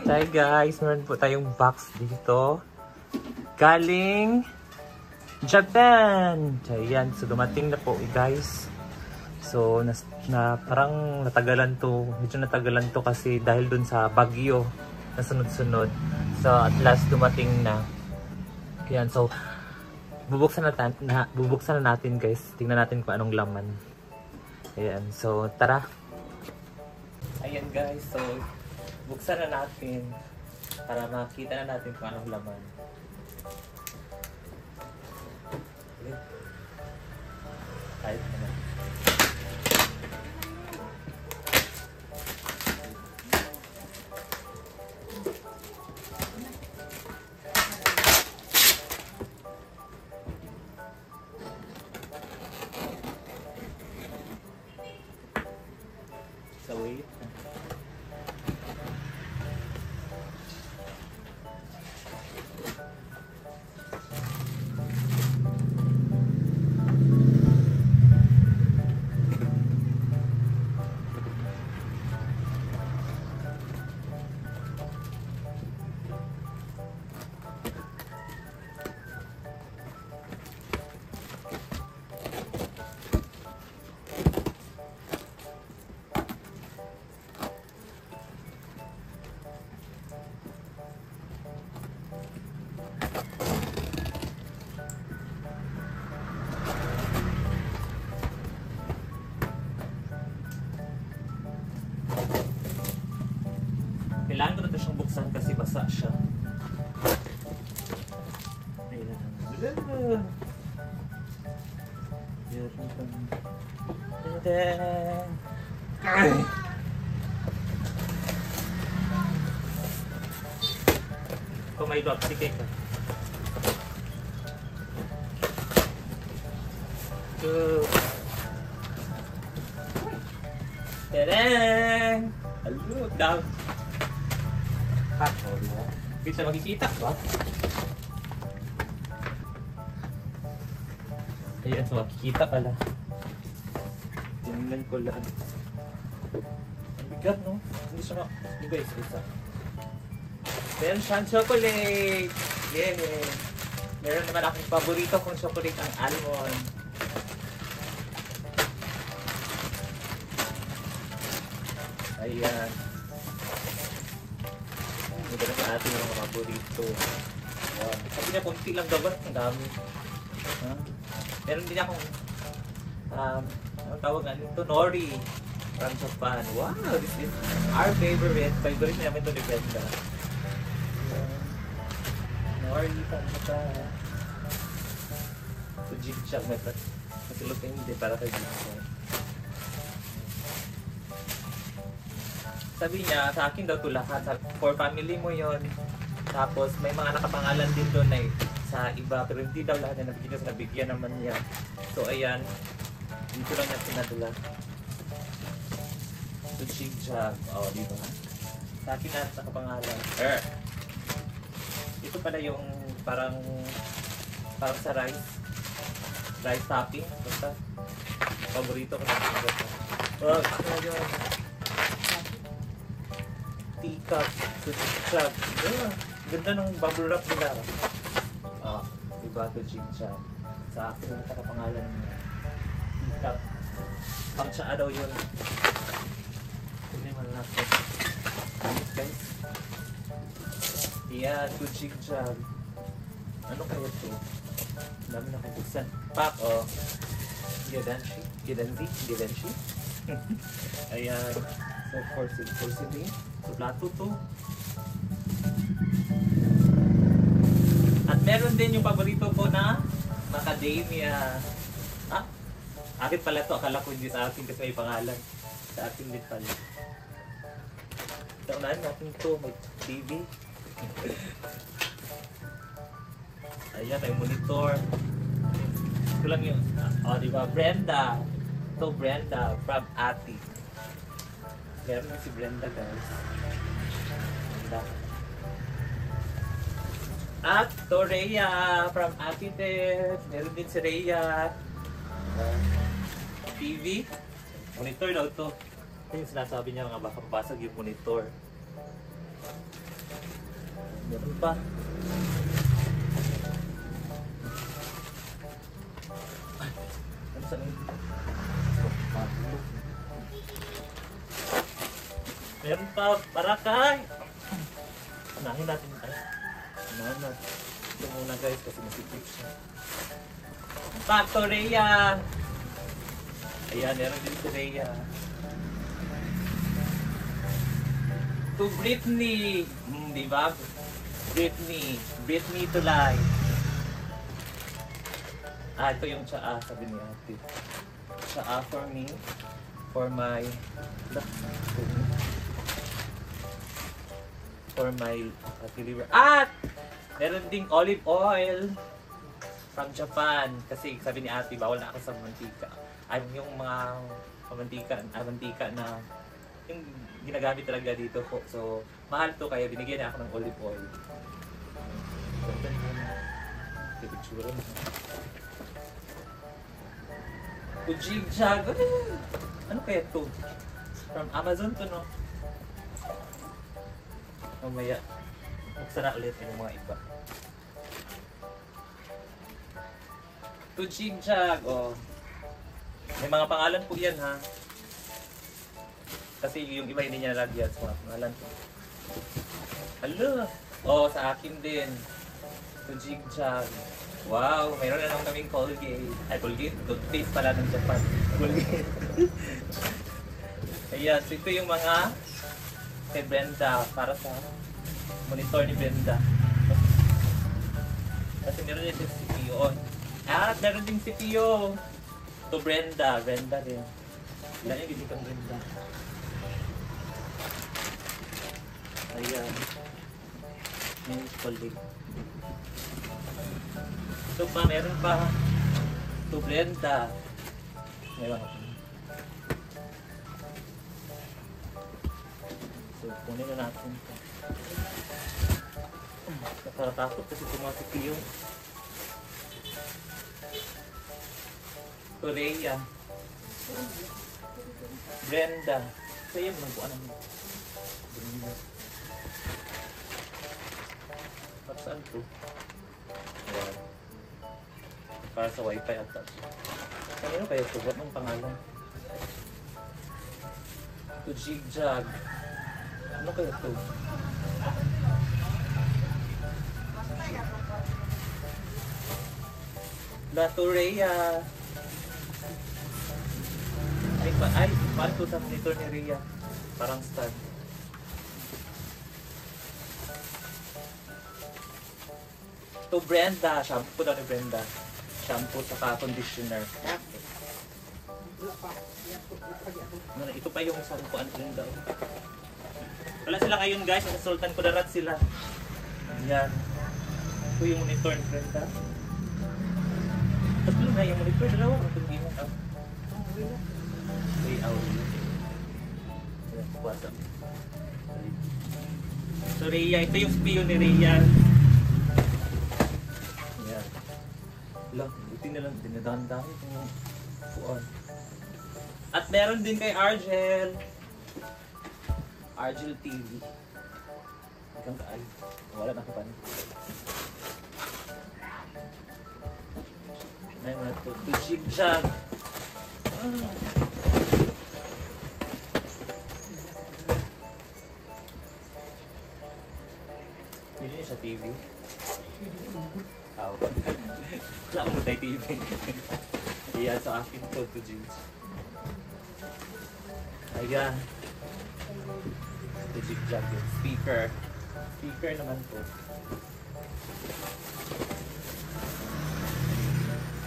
Hi guys, meron po tayong box dito. Galing Japan! Ayan, so dumating na po guys. So, parang natagalan to. Medyo natagalan to kasi dahil dun sa bagyo na sunod-sunod. So, at last dumating na. Ayan, so bubuksan na natin guys. Tingnan natin kung anong laman. Ayan, so tara. Ayan guys, so buksan na natin para makita na natin kung anong laman. Ay, naman. So wait. Kailangan ko na ito siyang buksan kasi basa siya. Kung may drop, sige ka. Tereng! Hello, dog! Bisa makikita ba? Ayan, so makikita pala. Tingnan ko lang. Ang bigat, no? Hindi siya iba isa. Meron siyang chocolate! Yeah! Meron naman akong paborito kong chocolate, ang almond. Ayan. Ito na sa ating mga paborito. Wow. Sabi niya, konti lang daw. Ang dami. Meron din akong ang tawag nga nito, nori from Japan. Wow, this is our favorite. Favorite namin ito ni Brenda. Nori from Japan. So, jig-jag. Kasi look hindi para kay jig-jag. Sabi niya, sa akin daw ito lahat. For family mo yon. Tapos may mga nakapangalan din doon na sa iba. Pero hindi daw lahat na nabigyan kasi nabigyan naman niya. So ayan. Dito lang niya pinadala. So jig-jag. O, dito ha. Sa akin lahat nakapangalan. Ito pala yung parang sa rice. Rice topping. Basta. Paborito ko na ito. Oh, yun. Teacup, jig-jag. Ganda ng bubble wrap nila. Diba ito jig-jag. Sa akin na nakapangalan niya. Teacup. Pang siya daw yun. Hindi man natin. Guys. Yeah, ito jig-jag. Ano kaya ito? Dami na kubuksan. Pak, oh. Gidanshi. Ayan. So, porcelain. So, plato to. At meron din yung paborito ko na macadamia. Akin pala to. Akala ko hindi sa akin kasi may pangalan. Sa akin din pala. Ito unahin natin to. May TV. Ayan, may monitor. Ito lang yung, diba? Brenda. Ito Brenda from Ati. Meron si Brenda guys. Brenda. At to Rhea from Ati Tess. Meron din si Rhea. TV. Monitor daw to. Ito yung sinasabi niya mga baka mabasag yung monitor. Meron pa. Ano sa nito? Meron pa, Parakay! Unahin natin tayo. Unahin natin. Ito muna guys kasi masipip siya. Factoria! Ayan, meron din si Rhea. To Britney! Di ba? Britney. Britney to life. Ito yung tsaa, sabi ni ate. Tsaa for me. For my... For my deliver. Meron ding olive oil from Japan. Kasi sabi ni ate, bawal na ako sa mantika. Ay, yung mga mantika na yung ginagamit talaga dito po. So, mahal to kaya binigyan niya ako ng olive oil. Kujigjag. Ano kaya to? From Amazon to, no? Mamaya. Buksan na ulit yung mga iba. Kujigjag. Oh. May mga pangalan po yan, ha? Kasi yung iba hindi niya nalagyan sa mga pangalan po. Hello! Oh, sa akin din. Kujigjag. Wow! Mayroon na naman kaming Colgate. Ay, Colgate. Toothpaste pala ng Japan. Colgate. Ayan. So, ito yung mga kay Brenda. Para sa monitor ni Brenda. Kasi meron din si CPU on. Meron din si CPU. To Brenda. Brenda din. Ilan yung hindi kang Brenda. Ayan. May Colgate. Ito pa, meron pa. To Brenda. Meron ako. So, kunin na natin ito. Nakaratakot kasi pumasok yung Korea. Brenda. Sa'yo mo nang buwan naman. Brenda. Saan ito? Ayan. Para sa wifi at touch. Ano kaya ito? Ba't mong pangalan? Kujigjag. Ano kaya ito? Laturea. Ay, paano ito sa monitor ni Rhea? Parang stand. To Brenda. Shampoo daw ni Brenda. Shampoo saka conditioner. Ito pa yung sampuan din daw. Wala sila ngayon guys. Nasultan ko darat sila. Yan. Ito yung monitor ni Brenda. Tatlo na yung monitor. Dalawa. Itong ginong up. Way out. What's up? So Rhea. Ito yung spion ni Rhea. Yan. Lang. Buti na lang. Dinadaan-dami itong puan. At meron din kay Argel. Argel TV. Ikang kaal. Wala na kapan. May mga to jigjag. Hindi niya sa TV. Aw. Wala mo tayo TV. Iyan sa akin to jigjag. Ayan. The jigjag yung speaker. Speaker naman po.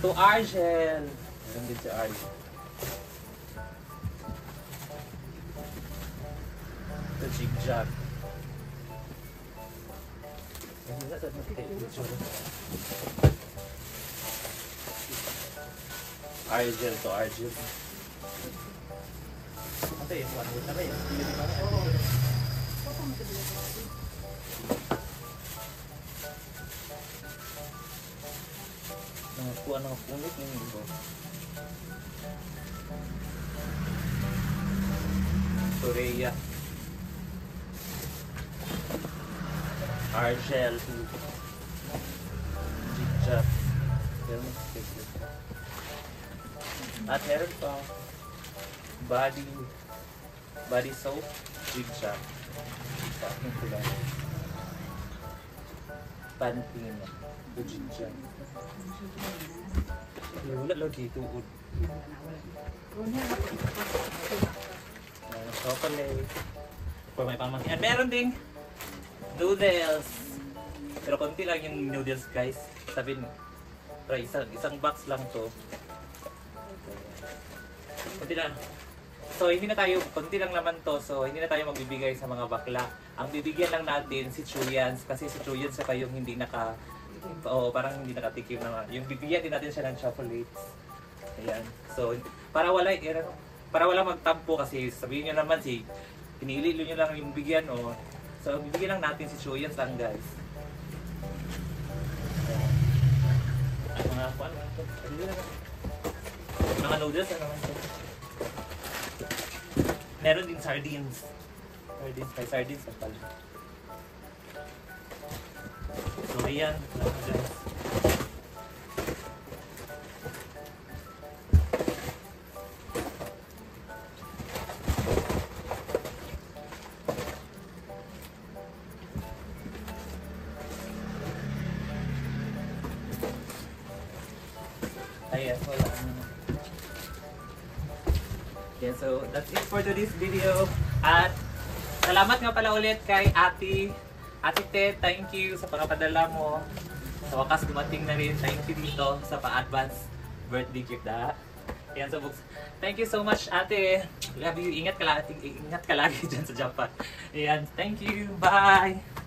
To Argel. Meron din si Argel. The jigjag. Argel to Argel. Ito yung one na ba yun? Nakakuha ng punit yung iba. Korea. Argel. Jip. At meron pa body soap, Jip. Pantene, Jip. Wala lang dito. Chocolate. For may pamangkin. At meron ding noodles. Pero konti lang yung noodles, guys. Sabi pero isang box lang to. Konti lang. So hindi na tayo, konti lang naman to. So hindi na tayo magbibigay sa mga bakla. Ang bibigyan lang natin si Chuyans. Kasi si Chuyans sa kayong hindi parang hindi nakatikim na. Yung bibigyan din natin siya ng chocolates. Ayan. So para wala magtampo kasi sabihin nyo naman pinili nyo lang yung bigyan o. So bibigyan lang natin si Chuyans lang, guys. At mga noodles na naman ito. Meron din sardines. May sardines na pala. So ayan, guys. Ayan, wala. Yeah, so that's it for today's video. At salamat nga pala ulit kay Ate Ted, thank you sa pagpapadala mo. Sa wakas dumating na rin. Thank you dito sa pa-advance birthday gift Ayan, so thank you so much, Ate. Love you. Ingat ka lagi dyan sa Japan. Ayan, thank you. Bye!